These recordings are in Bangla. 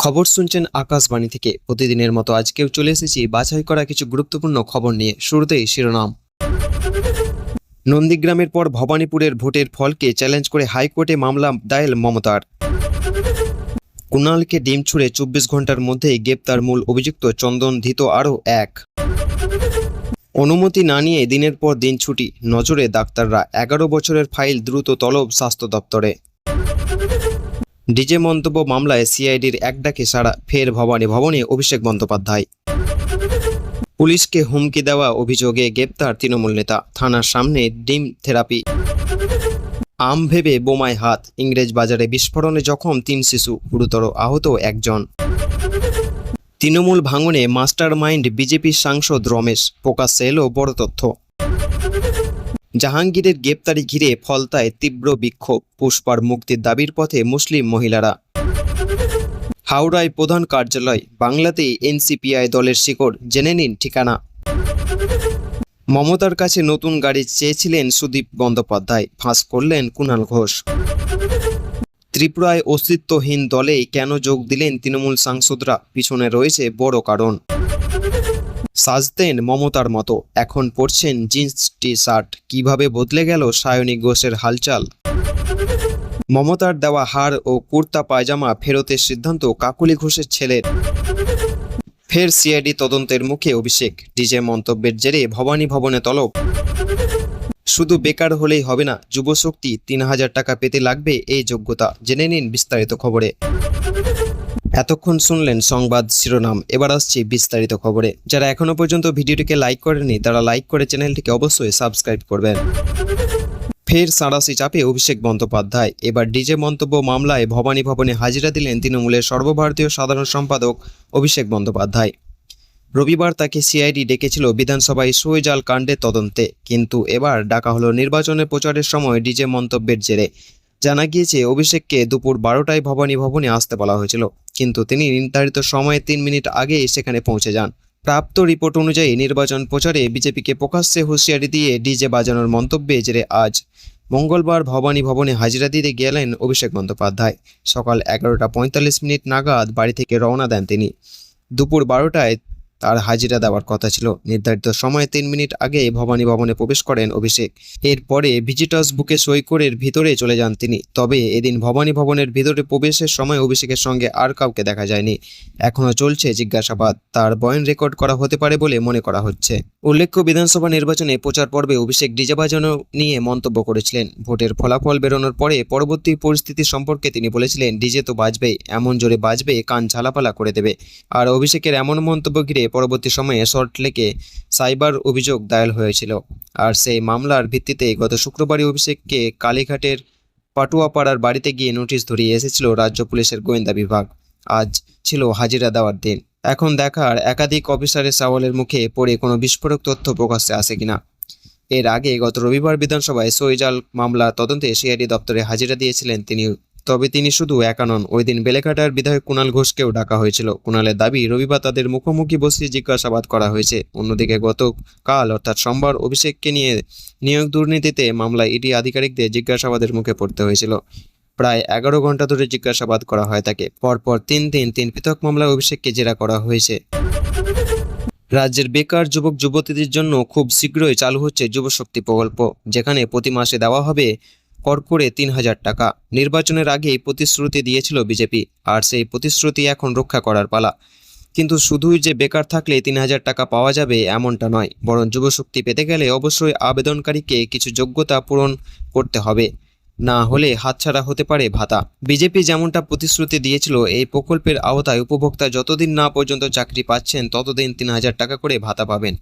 খবর শুনছেন আকাশবাণী থেকে। প্রতিদিনের মতো আজকেও চলে এসেছি বাছাই করা কিছু গুরুত্বপূর্ণ খবর নিয়ে। শুরুতেই শিরোনাম। নন্দীগ্রামের পর ভবানীপুরের ভোটের ফলকে চ্যালেঞ্জ করে হাইকোর্টে মামলা দায়ের মমতার। কুণালকে ডিম ছুঁড়ে 24 ঘন্টার মধ্যেই গ্রেপ্তার মূল অভিযুক্ত চন্দন ধৃত আরও এক। অনুমতি না নিয়ে দিনের পর দিন ছুটি, নজরে ডাক্তাররা। 11 বছরের ফাইল দ্রুত তলব স্বাস্থ্য দপ্তরে। ডিজে মন্তব্য মামলায় সিআইডির এক ডাকে সাড়া, ফের ভবানী ভবনে অভিষেক বন্দ্যোপাধ্যায়। পুলিশকে হুমকি দেওয়া অভিযোগে গ্রেপ্তার তৃণমূল নেতা, থানার সামনে ডিম থেরাপি। আম ভেবে বোমায় হাত, ইংরেজ বাজারে বিস্ফোরণে জখম 3 শিশু, গুরুতর আহত একজন। তৃণমূল ভাঙনে মাস্টার মাইন্ড বিজেপির সাংসদ রমেশ, প্রকাশ্যে এলো বড় তথ্য। জাহাঙ্গীরের গ্রেপ্তারি ঘিরে ফলতায় তীব্র বিক্ষোভ, পুষ্পার মুক্তির দাবির পথে মুসলিম মহিলারা। হাওড়ায় প্রধান কার্যালয়, বাংলাতেই এনসিপিআই দলের শিকড়, জেনে নিন ঠিকানা। মমতার কাছে নতুন গাড়ি চেয়েছিলেন সুদীপ বন্দ্যোপাধ্যায়, ফাঁস করলেন কুণাল ঘোষ। ত্রিপুরায় অস্তিত্বহীন দলেই কেন যোগ দিলেন তৃণমূল সাংসদরা, পিছনে রয়েছে বড় কারণ। সাজতেন মমতার মতো, এখন পরছেন জিন্স টি শার্ট, কিভাবে বদলে গেল সায়নী ঘোষের হালচাল। মমতার দেওয়া হার ও কুর্তা পায়জামা ফেরতের সিদ্ধান্ত কাকলি ঘোষের ছেলের। ফের সিআইডি তদন্তের মুখে অভিষেক, ডিজে মন্তব্যের জেরে ভবানী ভবনে তলব। শুধু বেকার হলেই হবে না, যুবশক্তি 3000 টাকা পেতে লাগবে এই যোগ্যতা, জেনে নিন বিস্তারিত খবরে। এতক্ষণ শুনলেন সংবাদ শিরোনাম, এবার আসছি বিস্তারিত খবরে। যারা এখনো পর্যন্ত ভিডিওটিকে লাইক করেননি তারা লাইক করে চ্যানেলটিকে অবশ্যই সাবস্ক্রাইব করবেন। ফের সাঁড়াশি চাপে অভিষেক বন্দ্যোপাধ্যায়, এবার ডিজে মন্তব্য মামলায় ভবানী ভবনে হাজিরা দিলেন তৃণমূলের সর্বভারতীয় সাধারণ সম্পাদক অভিষেক বন্দ্যোপাধ্যায়। রবিবার তাকে সিআইডি ডেকেছিল বিধানসভায় সুইজাল কাণ্ডের তদন্তে, কিন্তু এবার ডাকা হলো নির্বাচনের প্রচারের সময় ডিজে মন্তব্যের জেরে। জানা গিয়েছে অভিষেককে দুপুর 12টায় ভবানী ভবনে আসতে বলা হয়েছিল, কিন্তু তিনি নির্ধারিত সময়ে 3 মিনিট আগে সেখানে পৌঁছে যান। প্রাপ্ত রিপোর্ট অনুযায়ী নির্বাচন প্রচারে বিজেপিকে প্রকাশ্যে হুঁশিয়ারি দিয়ে ডিজে বাজানোর মন্তব্যে জেরে আজ মঙ্গলবার ভবানী ভবনে হাজিরা দিতে গেলেন অভিষেক বন্দ্যোপাধ্যায়। সকাল 11:45 নাগাদ বাড়ি থেকে রওনা দেন তিনি। দুপুর 12টায় তার হাজিরা দেওয়ার কথা ছিল। নির্ধারিত সময়ে 3 মিনিট আগে ভবানী ভবনে প্রবেশ করেন অভিষেক। এরপরে ভিজিটর্স বুকে সই করে ভিতরে চলে যান তিনি। তবে এদিন ভবানী ভবনের ভিতরে প্রবেশের সময় অভিষেকের সঙ্গে আর কাউকে দেখা যায়নি। এখনও চলছে জিজ্ঞাসাবাদ, তার বয়ান রেকর্ড করা হতে পারে বলে মনে করা হচ্ছে। উল্লেখ্য, বিধানসভা নির্বাচনে প্রচার পর্বে অভিষেক ডিজে বাজানো নিয়ে মন্তব্য করেছিলেন। ভোটের ফলাফল বেরোনোর পরে পরবর্তী পরিস্থিতি সম্পর্কে তিনি বলেছিলেন, ডিজে তো বাজবেই, এমন জোরে বাজবে কান ঝালাপালা করে দেবে। আর অভিষেকের এমন মন্তব্য ঘিরে পরবর্তী সময়ে সল্টলেকে সাইবার অভিযোগ দায়ের হয়েছিল। আর সেই মামলার ভিত্তিতে গত শুক্রবারই অভিষেককে কালীঘাটের পাটুয়াপাড়ার বাড়িতে গিয়ে নোটিশ ধরিয়ে এসেছিল রাজ্য পুলিশের গোয়েন্দা বিভাগ। আজ ছিল হাজিরা দেওয়ার দিন। এখন দেখার একাধিক অফিসারের সওয়ালের মুখে পড়ে কোনো বিস্ফোরক তথ্য প্রকাশ্যে আসে কিনা। এর আগে গত রবিবার বিধানসভায় সইজাল মামলা তদন্তে সিআইডি দপ্তরে হাজিরা দিয়েছিলেন তিনি। তবে তিনি শুধু একা নন, ওই দিন বেলেঘাটার বিধায়ক কুণাল ঘোষকেও ডাকা হয়েছিল। কুণালের দাবি, রবিবার তাদের মুখোমুখি বসিয়ে জিজ্ঞাসাবাদ করা হয়েছে। অন্যদিকে গতকাল অর্থাৎ সোমবার অভিষেককে নিয়ে নিয়োগ দুর্নীতিতে মামলায় ইডি আধিকারিকদের জিজ্ঞাসাবাদের মুখে পড়তে হয়েছিল। প্রায় 11 ঘন্টা ধরে জিজ্ঞাসাবাদ করা হয় তাকে। পরপর 3 দিন 3 পৃথক মামলায় অভিষেককে জেরা করা হয়েছে। রাজ্যের বেকার যুবক যুবতীদের জন্য খুব শীঘ্রই চালু হচ্ছে যুবশক্তি প্রকল্প, যেখানে প্রতি মাসে দেওয়া হবে করে 3000 টাকা। নির্বাচনের আগেই প্রতিশ্রুতি দিয়েছিল বিজেপি, আর সেই প্রতিশ্রুতি এখন রক্ষা করার পালা। কিন্তু শুধুই যে বেকার থাকলে 3000 টাকা পাওয়া যাবে এমনটা নয়, বরং যুবশক্তি পেতে গেলে অবশ্যই আবেদনকারীকে কিছু যোগ্যতা পূরণ করতে হবে, না হলে হাতছাড়া হতে পারে ভাতা। বিজেপি যেমনটা প্রতিশ্রুতি দিয়েছিল, এই প্রকল্পের আওতায় উপভোক্তা যতদিন না পর্যন্ত চাকরি পাচ্ছেন ততদিন 3000 টাকা করে ভাতা পাবেন,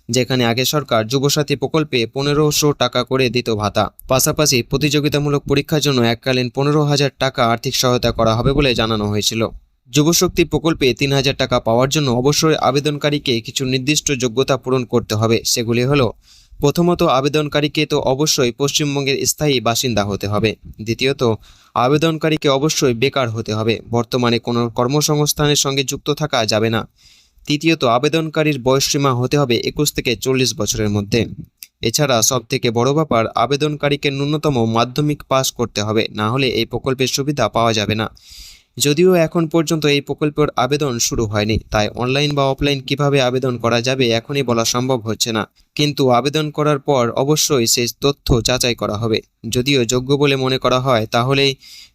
যেখানে আগে সরকার যুবসাথী প্রকল্পে 1500 টাকা করে দিত ভাতা। পাশাপাশি প্রতিযোগিতামূলক পরীক্ষার জন্য এককালীন 15,000 টাকা আর্থিক সহায়তা করা হবে বলে জানানো হয়েছিল। যুবশক্তি প্রকল্পে 3000 টাকা পাওয়ার জন্য অবশ্যই আবেদনকারীকে কিছু নির্দিষ্ট যোগ্যতা পূরণ করতে হবে। সেগুলি হলো, প্রথমত আবেদনকারীকে তো অবশ্যই পশ্চিমবঙ্গের স্থায়ী বাসিন্দা হতে হবে। দ্বিতীয়ত আবেদনকারীকে অবশ্যই বেকার হতে হবে, বর্তমানে কোনো কর্মসংস্থানের সঙ্গে যুক্ত থাকা যাবে না। তৃতীয়ত আবেদনকারীর বয়সসীমা হতে হবে 21 থেকে 40 বছরের মধ্যে। এছাড়া সবথেকে বড় ব্যাপার, আবেদনকারীকে ন্যূনতম মাধ্যমিক পাস করতে হবে, না হলে এই প্রকল্পের সুবিধা পাওয়া যাবে না। যদিও এখন পর্যন্ত এই প্রকল্পের আবেদন শুরু হয়নি, তাই অনলাইন বা অফলাইন কিভাবে আবেদন করা যাবে এখনই বলা সম্ভব হচ্ছে না। কিন্তু আবেদন করার পর অবশ্যই সেই তথ্য যাচাই করা হবে। যদিও যোগ্য বলে মনে করা হয় তাহলেই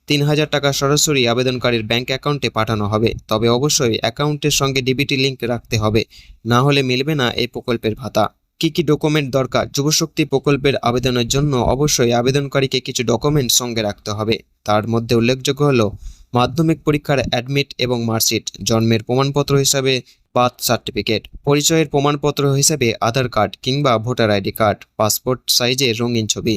3,000 টাকা সরাসরি আবেদনকারীর ব্যাংক অ্যাকাউন্টে পাঠানো হবে। তবে অবশ্যই অ্যাকাউন্টের সঙ্গে ডিবিটি লিঙ্ক রাখতে হবে, না হলে মিলবে না এই প্রকল্পের ভাতা। কি কি ডকুমেন্ট দরকার? যুবশক্তি প্রকল্পের আবেদনের জন্য অবশ্যই আবেদনকারীকে কিছু ডকুমেন্ট সঙ্গে রাখতে হবে। তার মধ্যে উল্লেখযোগ্য হলো মাধ্যমিক পরীক্ষার অ্যাডমিট এবং মার্কশিট, জন্মের প্রমাণপত্র হিসাবে বার্থ সার্টিফিকেট, পরিচয়ের প্রমাণপত্র হিসেবে আধার কার্ড কিংবা ভোটার আইডি কার্ড, পাসপোর্ট সাইজের রঙিন ছবি।